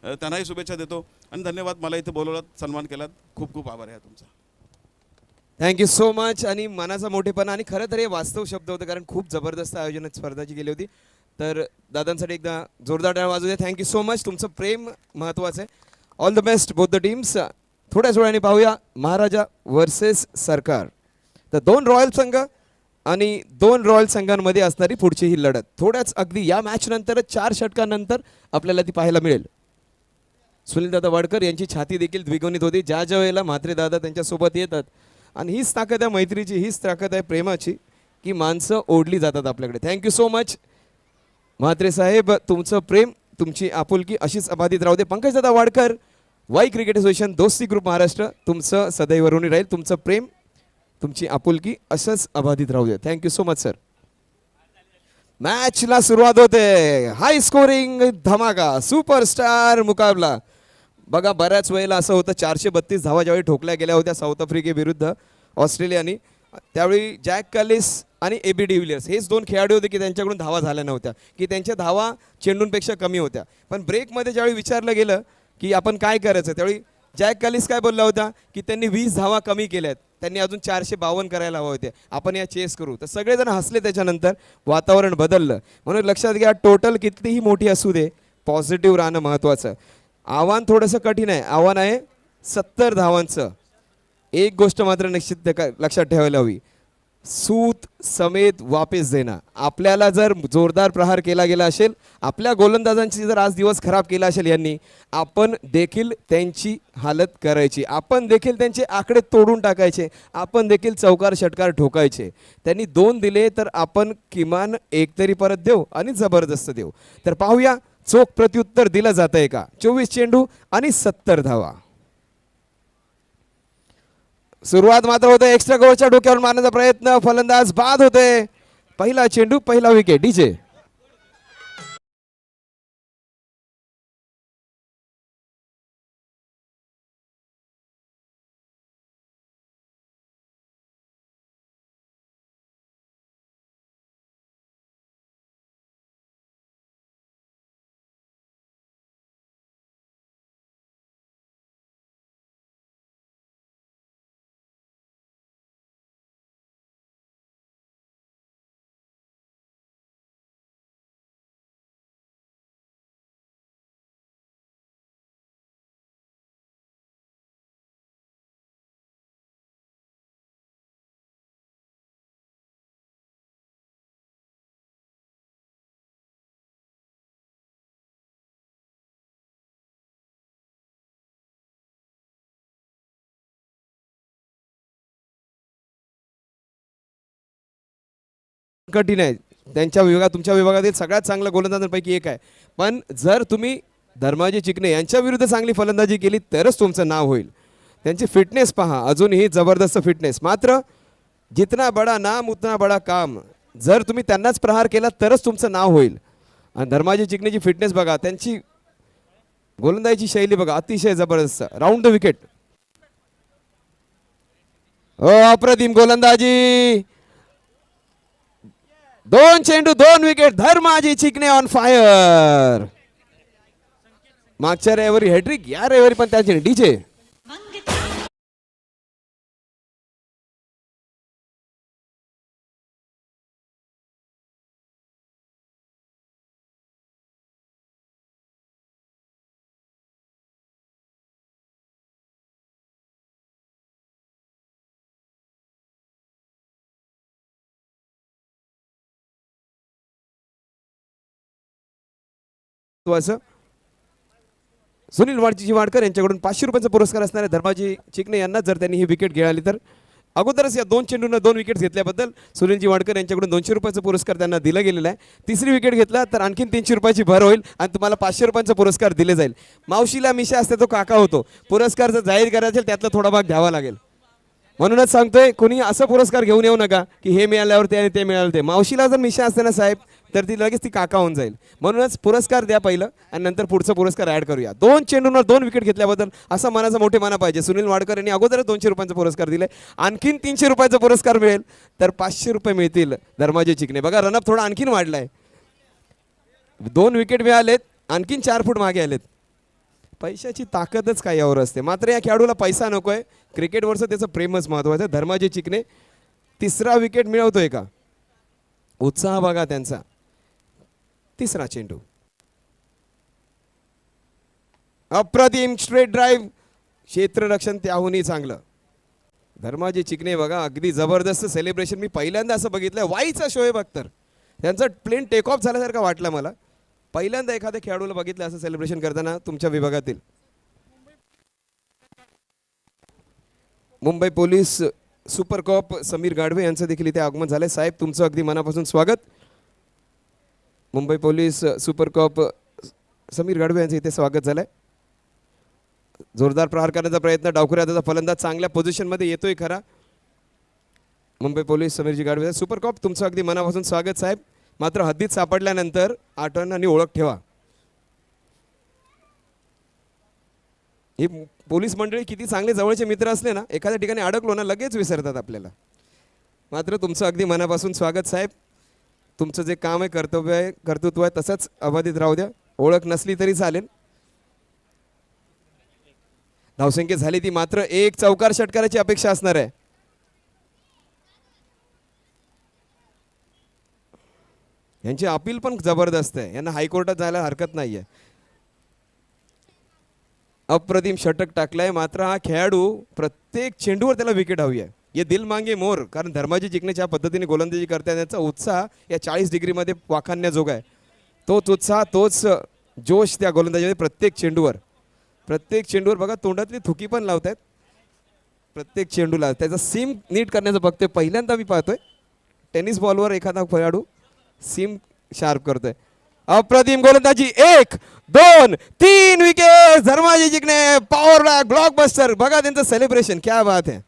त्यांनाही शुभेच्छा देतो आणि धन्यवाद. मला इथे बोलवलात, सन्मान केलात, खूप खूप आभार आहे तुमचा. Thank you so much. आणि मनाचा मोठेपणा आणि खरं तर हे वास्तव शब्द होतं, कारण खूप जबरदस्त आयोजनात स्पर्धाची गेली होती. तर दादांसाठी एकदा जोरदार टाळ्या वाजू द्या. Thank you so much. तुमचं प्रेम महत्त्वाचं आहे. All the best both the teams. थोड्याच वेळाने पाहूया महाराजा वर्सेस सरकार. तर 2 रॉयल संघ आणि 2 रॉयल संघांमध्ये असणारी पुढची ही लढत थोड्याच अगदी या मॅच नंतर 4 षटकांनंतर आपल्याला ती पाहायला मिळेल. सुनीलदादा वाडकर यांची छाती देखील द्विगुणित होती ज्या ज्या वेळेला म्हात्रे दादा त्यांच्यासोबत येतात. आणि हीच ताकद आहे मैत्रीची, हीच ताकद आहे प्रेमाची की माणसं ओढली जातात आपल्याकडे. थँक्यू सो मच म्हात्रे साहेब. तुमचं प्रेम, तुमची आपुलकी अशीच अबाधित राहू दे. पंकजदादा वाडकर, वाई क्रिकेट असोसिएशन, दोस्ती ग्रुप महाराष्ट्र, तुमचं सदैव ऋणी राहील. तुमचं प्रेम, तुमची आपुलकी असंच अबाधित राहू दे. Thank you so much sir. मॅचला सुरुवात होते. हाय स्कोरिंग धमाका, सुपरस्टार मुकाबला. बघा बऱ्याच वेळेला असं होतं 432 धावा ज्यावेळी ठोकल्या गेल्या होत्या साऊथ आफ्रिकेविरुद्ध ऑस्ट्रेलियानी, त्यावेळी जॅक कॅलिस आणि एबी डिव्हिलियर्स हेच दोन खेळाडू होते की त्यांच्याकडून धावा झाल्या नव्हत्या, की त्यांच्या धावा चेंडूंपेक्षा कमी होत्या. पण ब्रेकमध्ये ज्यावेळी विचारलं गेलं की आपण काय करायचं, त्यावेळी जॅक कॅलिस काय बोलला होता की त्यांनी 20 धावा कमी केल्यात, त्यांनी अजून 452 करायला हवं होते, आपण या चेस करू. तर सगळेजण हसले. त्याच्यानंतर वातावरण बदललं. म्हणून लक्षात घ्या, टोटल कितीही मोठी असू दे, पॉझिटिव्ह राहणं महत्त्वाचं. आव्हान थोडंसं कठीण आहे. आव्हान आहे 70 धावांचं. एक गोष्ट मात्र निश्चित लक्षात ठेवायला हवी, सूत समेत वापस देणं. आपल्याला जर जोरदार प्रहार केला गेला असेल, आपल्या गोलंदाजांची जर आज दिवस खराब केला असेल यांनी, आपण देखील त्यांची हालत करायची, आपण देखील त्यांचे आकडे तोडून टाकायचे, आपण देखील चौकार षटकार ठोकायचे. त्यांनी 2 दिले तर आपण किमान 1 तरी परत देऊ आणि जबरदस्त देऊ. तर पाहूया चोख प्रत्युत्तर दिलं जात आहे का. 24 चेंडू आणि 70 धावा. सुरुवात मात्र होते एक्स्ट्रा गोलच्या डोक्यावर मारण्याचा प्रयत्न, फलंदाज बाद होते. पहिला चेंडू, पहिला विकेट. डीजे कठीण आहे. त्यांच्या विभागात, तुमच्या विभागातील सगळ्यात चांगल्या गोलंदाजांपैकी एक आहे. पण जर तुम्ही धर्माजी चिकणे यांच्या विरुद्ध चांगली फलंदाजी केली तरच तुमचं नाव होईल. त्यांची फिटनेस पहा, अजूनही जबरदस्त फिटनेस. मात्र जितना बडा नाम उतना बडा काम. जर तुम्ही त्यांनाच प्रहार केला तरच तुमचं नाव होईल. आणि धर्माजी चिकणेची फिटनेस बघा, त्यांची गोलंदाजीची शैली बघा, अतिशय जबरदस्त. Round the wicket. अप्रतिम गोलंदाजी. 2 चेंडू 2 wicket. Dharmaji Chikane on fire. मागच्या रविवारी हॅट्रिक, या रविवारी पण त्याचे. डीजे सुनील वाडकर यांच्याकडून 500 रुपयांचा पुरस्कार असणारे धर्माजी चिकणे यांना जर त्यांनी ही विकेट गिळाली तर अगोदरच या 2 चेंडूंना 2 विकेट्स घेतल्याबद्दल सुनीलजी वाडकर यांच्याकडून 200 रुपयाचा पुरस्कार त्यांना दिला गेलेला आहे. तिसरी विकेट घेतला तर आणखीन 300 रुपयाची भर होईल आणि तुम्हाला 500 रुपयांचा पुरस्कार दिले जाईल. मावशीला मिशा असते तो काका होतो. पुरस्कार जर जाहीर करायचा असेल त्यातला थोडा भाग घ्यावा लागेल. म्हणूनच सांगतोय, कोणी असं पुरस्कार घेऊन येऊ नका की हे मिळाल्यावर ते आणि ते मिळालं ते. मावशीला जर मिशा असते ना साहेब, तर ती लगेच ती काका होऊन जाईल. म्हणूनच पुरस्कार द्या पहिलं आणि नंतर पुढचा पुरस्कार ॲड करूया. 2 चेंडूंवर 2 विकेट घेतल्याबद्दल असा मनाचा मोठेपणा पाहिजे. सुनील वाडकर यांनी अगोदरच 200 रुपयांचा पुरस्कार दिले. आणखीन 300 रुपयाचा पुरस्कार मिळेल तर 500 रुपये मिळतील धर्माजी चिकणे. बघा रनअप थोडा आणखीन वाढलाय. 2 विकेट मिळालेत, आणखीन 4 फूट मागे आलेत. पैशाची ताकदच काय यावर असते. मात्र या खेळाडूला पैसा नकोय, क्रिकेटवरचं त्याचं प्रेमच महत्त्वाचं. धर्माजी चिकणे 3रा विकेट मिळवतोय का. उत्साह बघा त्यांचा. 3रा चेंडू. अप्रतिम स्ट्रेट ड्राईव्ह. क्षेत्ररक्षण त्याहूनही चांगलं. धर्माजी चिकणे बघा, अगदी जबरदस्त सेलिब्रेशन. मी पहिल्यांदा असं बघितलं. वाईचा शोएब अख्तर, त्यांचा प्लेन टेक ऑफ झाल्यासारखं वाटलं मला. पहिल्यांदा एखाद्या खेळाडूला बघितलं असं सेलिब्रेशन करताना तुमच्या विभागातील. Mumbai police super cop Samir Gadhave यांचं देखील इथे आगमन झालंय. साहेब तुमचं अगदी मनापासून स्वागत. Mumbai police super cop Samir Gadve यांचं इथे स्वागत झालंय. जोरदार प्रहार करण्याचा प्रयत्न, डावखुऱ्या हाताचा फलंदाज चांगल्या पोझिशनमध्ये येतोय खरा. मुंबई पोलीस समीरजी गाडवे. सुपर कॉप तुमचं अगदी मनापासून स्वागत साहेब. मात्र हद्दीत सापडल्यानंतर आठवण आणि ओळख ठेवा. ही पोलीस मंडळी किती चांगले जवळचे मित्र असले ना, एखाद्या ठिकाणी अडकलो ना लगेच विसरतात आपल्याला. मात्र तुमचं अगदी मनापासून स्वागत साहेब. तुमचं जे काम आहे, कर्तृत्व आहे तसंच अबाधित राहू द्या. ओळख नसली तरी चालेल. धावसंख्या झाली ती मात्र एक चौकार षटकाराची अपेक्षा असणार आहे. यांची अपील पण जबरदस्त आहे. यांना हायकोर्टात जायला हरकत नाहीये. अप्रतिम षटक टाकलाय. मात्र हा खेळाडू प्रत्येक चेंडूवर त्याला विकेट हवी आहे. ये दिल मांगे मोर. कारण धर्माजी जिंकण्याच्या पद्धतीने गोलंदाजी करताय त्यांचा उत्साह या 40 डिग्रीमध्ये वाखाणण्याजोगा आहे. तोच उत्साह, तोच जोश त्या गोलंदाजीमध्ये प्रत्येक चेंडूवर बघा तोंडातली थुकी पण लावतायत. प्रत्येक चेंडूला त्याचा सीम नीट करण्याचं बघतोय. पहिल्यांदा मी पाहतोय टेनिस बॉलवर एखादा खेळाडू सीम शार्प करतोय. अप्रतिम गोलंदाजी. 1 2 3 विकेट. धर्माजी जिंकणे. Power black blockbuster. बघा त्यांचं सेलिब्रेशन, क्या बात है.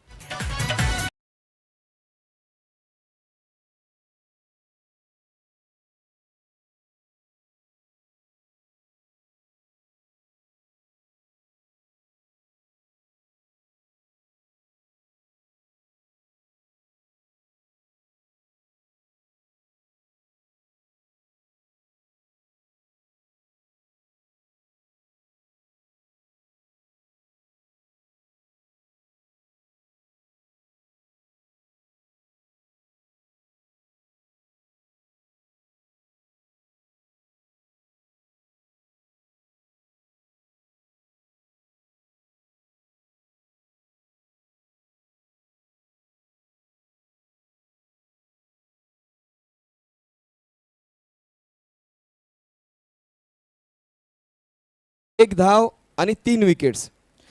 एक धाव आणि 3 विकेट्स.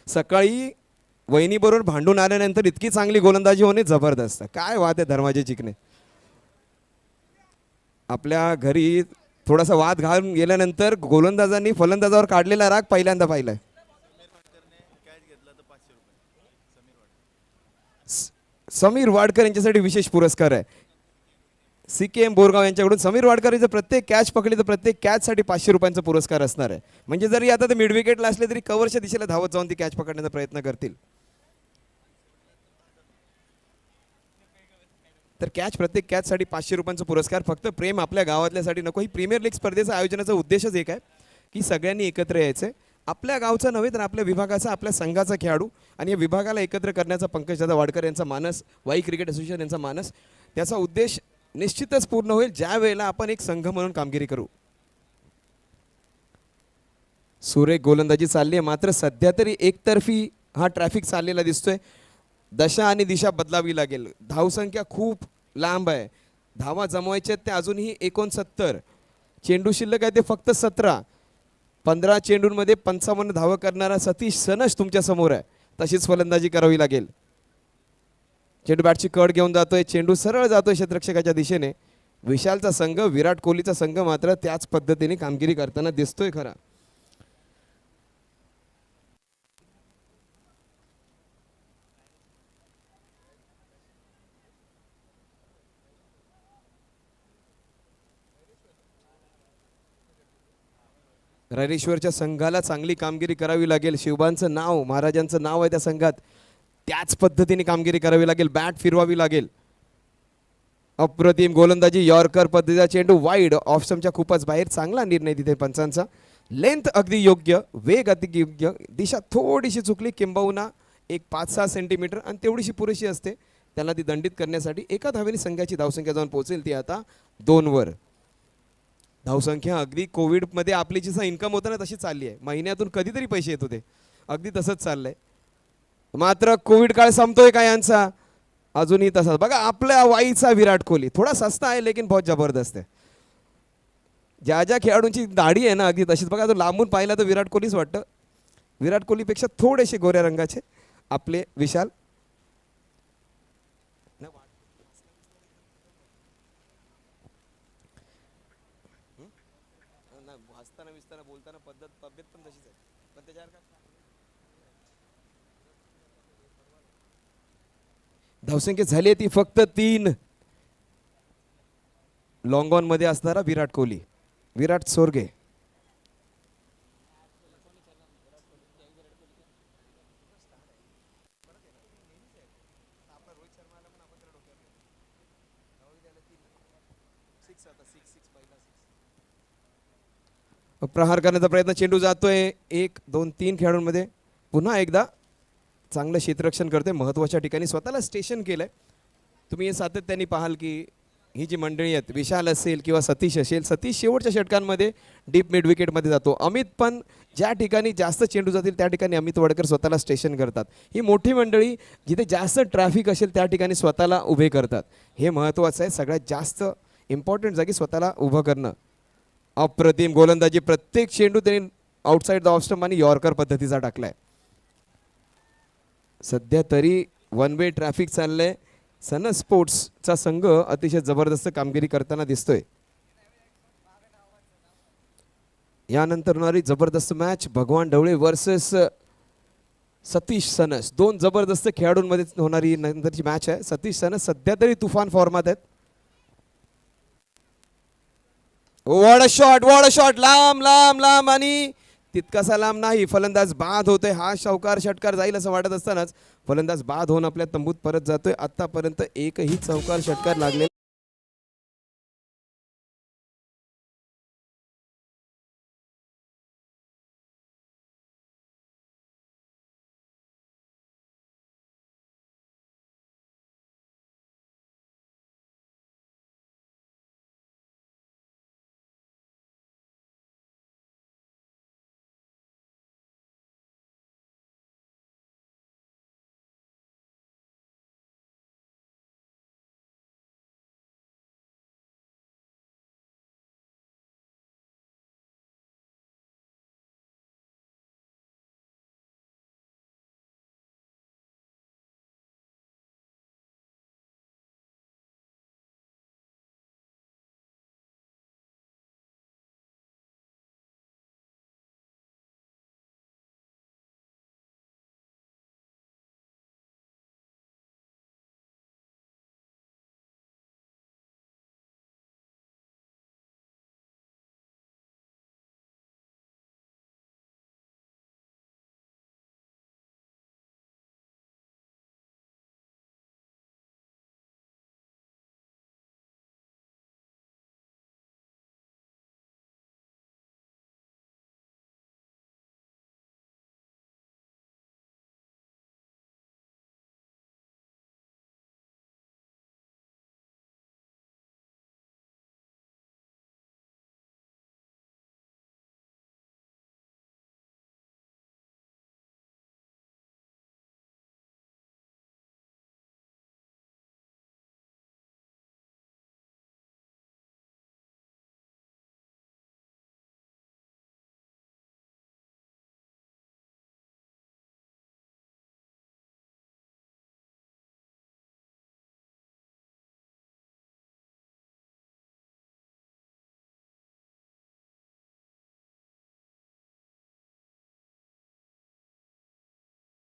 सकाळी वहिनीबरोबर भांडून आल्यानंतर इतकी चांगली गोलंदाजी होणे जबरदस्त. काय वाद आहे धर्माजी जिंकणे. आपल्या घरी थोडासा वाद घालून गेल्यानंतर गोलंदाजांनी फलंदाजावर काढलेला राग पहिल्यांदा पाहिलाय. समीर वाडकर यांच्यासाठी विशेष पुरस्कार आहे. CKM बोरगाव यांच्याकडून समीर वाडकर जर प्रत्येक कॅच पकडली तर प्रत्येक कॅचसाठी 500 रुपयांचा पुरस्कार असणार आहे. म्हणजे जरी आता ते मिड विकेटला असले तरी कव्हरच्या दिशेला धावत जाऊन ती कॅच पकडण्याचा प्रयत्न करतील. तर प्रत्येक कॅचसाठी 500 रुपयांचा पुरस्कार. फक्त प्रेम आपल्या गावातल्यासाठी नको. ही प्रीमियर लीग स्पर्धेचा आयोजनाचा उद्देशच एक आहे की सगळ्यांनी एकत्र यायचं. आपल्या गावचा नव्हे तर आपल्या विभागाचा, आपल्या संघाचा खेळाडू आणि या विभागाला एकत्र करण्याचा पंकजदादा वाडकर यांचा मानस, वाई क्रिकेट असोसिएशन यांचा मानस, त्याचा उद्देश निश्चितच पूर्ण होईल ज्या वेळेला आपण एक संघ म्हणून कामगिरी करू. सुरेख गोलंदाजी चालली आहे. मात्र सध्या तरी एकतर्फी हा ट्रॅफिक चाललेला दिसतोय. दशा आणि दिशा बदलावी लागेल. धावसंख्या खूप लांब आहे. धावा जमवायच्या त्या अजूनही 69. चेंडू शिल्लक आहे ते फक्त 17. 15 चेंडूंमध्ये 55 धावा करणारा सतीश सनश तुमच्या समोर आहे. तशीच फलंदाजी करावी लागेल. चेंडू बॅटची कड घेऊन जातोय. चेंडू सरळ जातोय क्षेत्ररक्षकाच्या दिशेने. विशालचा संघ, विराट कोहलीचा संघ मात्र त्याच पद्धतीने कामगिरी करताना दिसतोय खरा. रायरेश्वरच्या संघाला चांगली कामगिरी करावी लागेल. शिवबांचं नाव, महाराजांचं नाव आहे त्या संघात. त्याच पद्धतीने कामगिरी करावी लागेल. बॅट फिरवावी लागेल. अप्रतिम गोलंदाजी. यॉर्कर पद्धतीचा चेंडू वाईड. ऑफ स्टंपच्या खूपच बाहेर. चांगला निर्णय तिथे पंचांचा. लेंथ अगदी योग्य, वेग अगदी योग्य. दिशा थोडीशी चुकली, किंबहुना एक 5-6 सेंटीमीटर, आणि तेवढीशी पुरेशी असते त्याला ती दंडित करण्यासाठी. एका धावेने संघाची धावसंख्या जाऊन पोहोचेल ती आता 2 वर. धावसंख्या अगदी कोविडमध्ये आपली जी इन्कम होतं ना तशी चालली आहे. महिन्यातून कधीतरी पैसे येत होते, अगदी तसंच चाललंय. मात्र कोविड काळ संपतोय का यांचा? अजूनही तसाच. बघा आपल्या वाईचा विराट कोहली थोडा सस्ता आहे लेकिन बहुत जबरदस्त आहे. ज्या ज्या खेळाडूंची दाढी आहे ना अगदी तशीच. बघा तो लांबून पाहिला तर विराट कोहलीच वाटतं. विराट कोहलीपेक्षा थोडेसे गोऱ्या रंगाचे आपले विशाल. हसताना विसताना बोलताना पद्धत तब्येत पण तशीच आहे पण त्याच्यावर काय धावसंख्या झाली आहे ती फक्त 3. लॉंग ऑन मध्ये असणारा विराट कोहली, विराट सोरगे. प्रहार करण्याचा प्रयत्न, चेंडू जातोय 1 2 3 खेळाडूंमध्ये. पुन्हा एकदा चांगलं क्षेत्ररक्षण करते, महत्त्वाच्या ठिकाणी स्वतःला स्टेशन केलंय. तुम्ही हे सातत्याने पाहाल की ही जी मंडळी आहेत, विशाल असेल किंवा सतीश असेल, सतीश शेवटच्या षटकांमध्ये डीप मिड विकेटमध्ये जातो. अमित पण ज्या ठिकाणी जास्त चेंडू जातील त्या ठिकाणी अमित वडकर स्वतःला स्टेशन करतात. ही मोठी मंडळी जिथे जास्त ट्रॅफिक असेल त्या ठिकाणी स्वतःला उभे करतात. हे महत्त्वाचं आहे, सगळ्यात जास्त इम्पॉर्टंट जागी स्वतःला उभं करणं. अप्रतिम गोलंदाजी, प्रत्येक चेंडू त्यांनी आउटसाईड द ऑफ स्टंप आणि यॉर्कर पद्धतीचा टाकलाय. सध्या तरी वन वे ट्रॅफिक चाललंय. सन स्पोर्ट्सचा संघ अतिशय जबरदस्त कामगिरी करताना दिसतोय. यानंतर होणारी जबरदस्त मॅच भगवान ढवळे वर्सेस सतीश सनस. 2 जबरदस्त खेळाडूंमध्ये होणारी नंतरची मॅच आहे. सतीश सनस सध्या तरी तुफान फॉर्मात आहेत. वॉट अ शॉट, लांब लांब लांब आणि तितकासा लांब नाही. फलंदाज बाद होतोय. हा चौकार षटकार जाईल असं वाटत असतानाच फलंदाज बाद होऊन आपल्या तंबूत परत जातोय. आतापर्यंत एकही चौकार षटकार लागले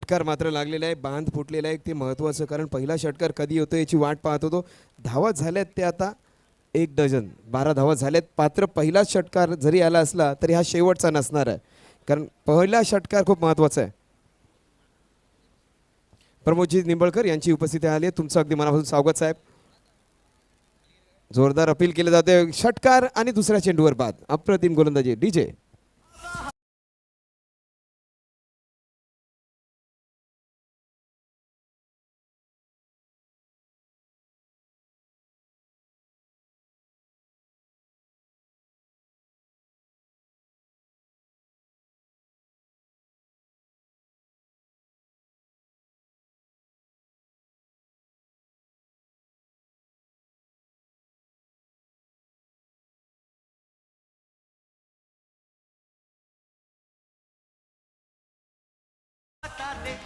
षटकार मात्र लागलेला आहे. बांध फुटलेला आहे ते महत्त्वाचं, कारण पहिला षटकार कधी होतो याची वाट पाहत होतो. धावा झाल्यात ते आता 1 डझन 12 धावा झाल्यात. पात्र पहिला षटकार जरी आला असला तरी हा शेवटचा नसणार आहे, कारण पहिला षटकार खूप महत्त्वाचा आहे. प्रमोदजी निंबळकर यांची उपस्थिती आली आहे. तुमचं अगदी मनापासून स्वागत साहेब. जोरदार अपील केलं जाते. षटकार आणि दुसऱ्या चेंडूवर बाद. अप्रतिम गोलंदाजी डीजे.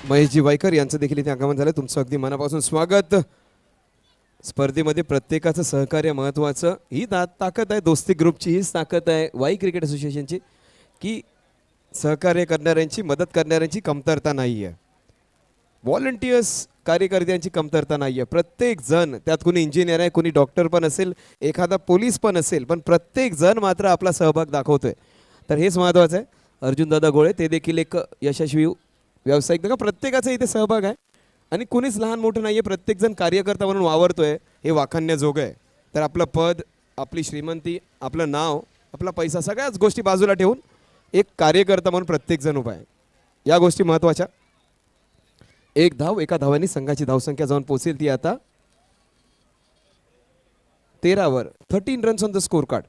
महेशजी वायकर यांचं देखील इथे आगमन झालं. तुमचं अगदी मनापासून स्वागत. स्पर्धेमध्ये प्रत्येकाचं सहकार्य महत्त्वाचं. ही ताकद आहे दोस्ती ग्रुपची, हीच ताकद आहे वाई क्रिकेट असोसिएशनची, की सहकार्य करणाऱ्यांची, मदत करणाऱ्यांची कमतरता नाही आहे. व्हॉलंटियर्स कार्यकर्त्यांची कमतरता नाही आहे. प्रत्येक जण, त्यात कोणी इंजिनियर आहे, कोणी डॉक्टर पण असेल, एखादा पोलीस पण असेल, पण प्रत्येक जण मात्र आपला सहभाग दाखवतोय. तर हेच महत्त्वाचं आहे. अर्जुनदादा गोळे ते देखील एक यशस्वी व्यावसायिक. बघा प्रत्येकाचा इथे सहभाग आहे आणि कुणीच लहान मोठं नाही आहे. प्रत्येकजण कार्यकर्ता म्हणून वावरतोय, हे वाखाणण्याजोगं आहे. तर आपलं पद, आपली श्रीमंती, आपलं नाव, आपला पैसा, सगळ्याच गोष्टी बाजूला ठेवून एक कार्यकर्ता म्हणून प्रत्येकजण उभा आहे. या गोष्टी महत्त्वाच्या. एक धाव, एका धावांनी संघाची धावसंख्या जाऊन पोहोचेल ती आता 13वर. 13 runs on the score card.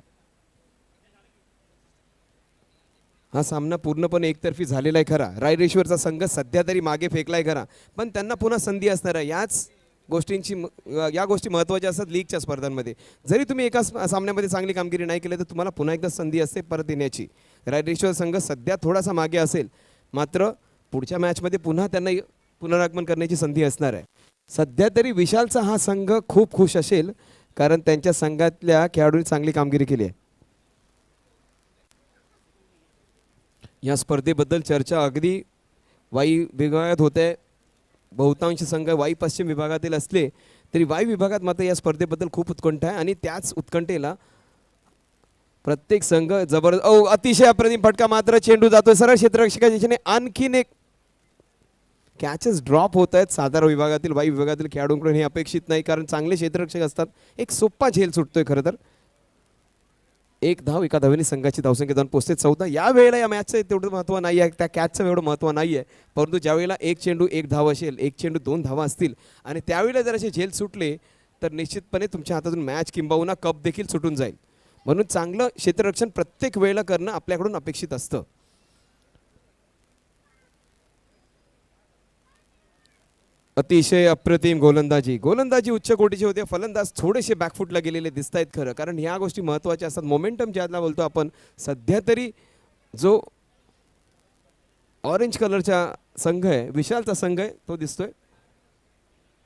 हा सामना पूर्णपणे एकतर्फी झालेला आहे खरा. रायरेश्वरचा संघ सध्या तरी मागे फेकलाय खरा, पण त्यांना पुन्हा संधी असणार आहे. या गोष्टी महत्त्वाच्या असतात लीगच्या स्पर्धांमध्ये. जरी तुम्ही एका सामन्यामध्ये चांगली कामगिरी नाही केली तर तुम्हाला पुन्हा एकदा संधी असते परत येण्याची. रायरेश्वर संघ सध्या थोडासा मागे असेल, मात्र पुढच्या मॅचमध्ये पुन्हा त्यांना पुनरागमन करण्याची संधी असणार आहे. सध्या तरी विशालचा हा संघ खूप खुश असेल, कारण त्यांच्या संघातल्या खेळाडूंनी चांगली कामगिरी केली आहे. या स्पर्धेबद्दल चर्चा अगदी वाई विभागात होते. बहुतांश संघ वाई पश्चिम विभागातील असले तरी वाई विभागात मात्र या स्पर्धेबद्दल खूप उत्कंठा आहे आणि त्याच उत्कंठेला प्रत्येक संघ जबरदस्त. अतिशय अप्रतिम फटका, मात्र चेंडू जातोय सरळ क्षेत्ररक्षकाच्या दिशेने. आणखीन एक कॅचेस ड्रॉप होत आहेत. सातारा विभागातील वाई विभागातील खेळाडूंकडून हे अपेक्षित नाही, कारण चांगले क्षेत्ररक्षक असतात. एक सोपा झेल सुटतोय खरं तर. एक धाव, एका धावेने संघाची धावसंख्या जाऊन पोहोचते 14. या वेळेला या मॅचचं तेवढं महत्त्व नाही आहे, त्या कॅचचं एवढं महत्त्व नाही आहे. परंतु ज्यावेळेला एक चेंडू एक धाव असेल, एक चेंडू 2 धावा असतील आणि त्यावेळेला जर असे झेल सुटले तर निश्चितपणे तुमच्या हातातून मॅच किंबहुना कप देखील सुटून जाईल. म्हणून चांगलं क्षेत्ररक्षण प्रत्येक वेळेला करणं आपल्याकडून अपेक्षित असतं. अतिशय अप्रतिम गोलंदाजी उच्च कोटीचे होते. फलंदाज थोडेसे बॅकफुटला गेलेले दिसत आहेत खरं, कारण ह्या गोष्टी महत्त्वाच्या असतात. मोमेंटम ज्याला बोलतो आपण, सध्या तरी जो ऑरेंज कलरचा संघ आहे, विशालचा संघ आहे, तो दिसतोय.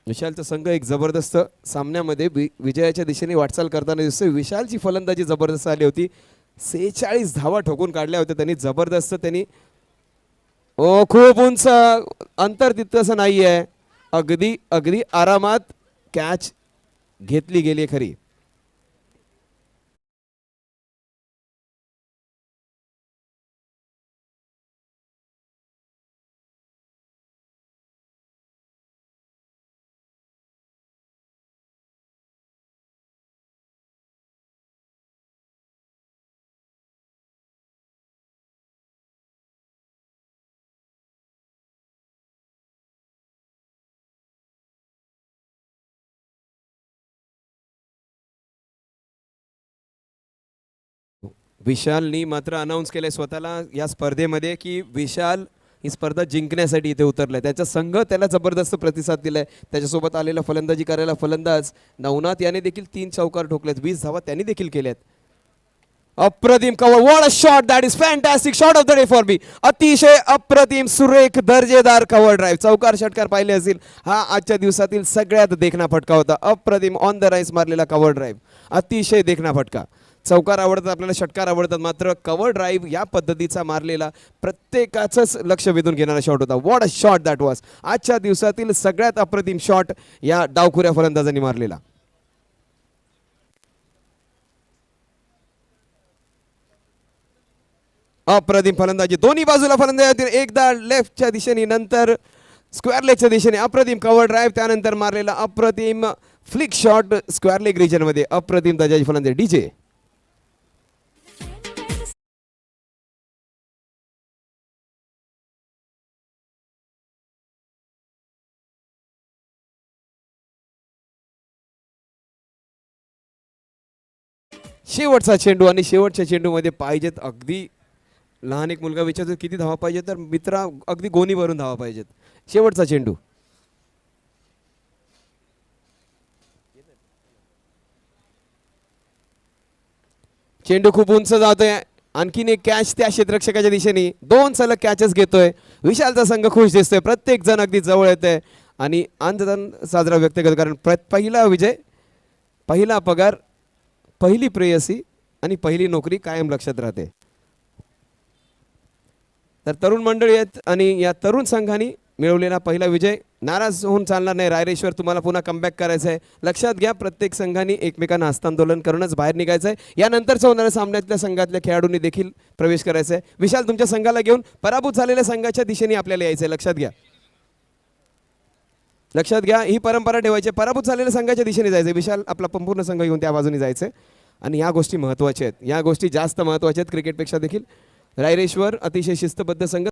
विशालचा संघ एक जबरदस्त सामन्यामध्ये विजयाच्या दिशेने वाटचाल करताना दिसतोय. विशालची फलंदाजी जबरदस्त आली होती. 46 धावा ठोकून काढल्या होत्या त्यांनी. जबरदस्त त्यांनी. खूप उंच अंतर तितकंसं नाही आहे. अगदी आरामात कॅच घेतली गेली खरी. विशालनी मात्र अनाऊन्स केलंय स्वतःला या स्पर्धेमध्ये की विशाल ही स्पर्धा जिंकण्यासाठी इथे उतरलाय. त्याचा संघ त्याला जबरदस्त प्रतिसाद दिलाय. त्याच्यासोबत आलेला फलंदाजी करायला फलंदाज नवनाथ याने देखील 3 चौकार ठोकलेत. 20 धावा त्यांनी देखील केल्यात. अप्रतिम cover. What a shot, that is fantastic shot of the day for me. अतिशय अप्रतिम सुरेख दर्जेदार कव्हर ड्राईव्ह. चौकार षटकार पाहिले असतील, हा आजच्या दिवसातील सगळ्यात देखणा फटका होता. अप्रतिम ऑन द राईस मारलेला कव्हर ड्राईव्ह, अतिशय देखणा फटका. चौकार आवडतात आपल्याला, षटकार आवडतात, मात्र कव्हर ड्राईव्ह या पद्धतीचा मारलेला प्रत्येकाचंच लक्ष वेधून घेणारा शॉट होता. What a shot that was. आजच्या दिवसातील सगळ्यात अप्रतिम शॉट या डावखुऱ्या फलंदाजांनी मारलेला. अप्रतिम फलंदाजी दोन्ही बाजूला फलंदाजी. एकदा लेफ्टच्या दिशेने, नंतर स्क्वेअर लेगच्या दिशेने. अप्रतिम कव्हर ड्राईव्ह, त्यानंतर मारलेला अप्रतिम flick shot square leg region मध्ये. अप्रतिम दर्जाची फलंदाजी. डीजे शेवटचा चेंडू, आणि शेवटच्या चेंडूमध्ये पाहिजेत अगदी. लहान एक मुलगा विचारतो किती धावा पाहिजे, तर मित्रा अगदी गोणी भरून धावा पाहिजेत. शेवटचा चेंडू. चेंडू खूप उंच जातोय. आणखीन एक कॅच त्या क्षेत्ररक्षकाच्या दिशेने. 2 सलग कॅचेस घेतोय. विशालचा संघ खुश दिसतोय. प्रत्येक जण अगदी जवळ येतोय आणि आनंद साजरा व्यक्त करतो, कारण पहिला विजय पहिला पगार, पहिली प्रेयसी आणि पहिली नोकरी कायम लक्षात राहते. तर तरुण मंडळी आहेत आणि या तरुण संघाने मिळवलेला पहिला विजय. नाराज होऊन चालणार नाही. रायरेश्वर तुम्हाला पुन्हा कमबॅक करायचं आहे. लक्षात घ्या, प्रत्येक संघाने एकमेकांना हस्तांदोलन करूनच बाहेर निघायचं आहे. यानंतरच्या होणाऱ्या सामन्यातल्या संघातल्या खेळाडूंनी देखील प्रवेश करायचा आहे. विशाल, तुमच्या संघाला घेऊन पराभूत झालेल्या संघाच्या दिशेने आपल्याला यायचं आहे. लक्षात घ्या, लक्षात घ्या, ही परंपरा ठेवायची. पराभूत झालेल्या संघाच्या दिशेने जायचं. विशाल, आपला संपूर्ण संघ घेऊन त्या बाजूने जायचं आणि या गोष्टी महत्त्वाच्या आहेत. या गोष्टी जास्त महत्त्वाच्या आहेत क्रिकेटपेक्षा देखील. रायरेश्वर अतिशय शिस्तबद्ध संघ.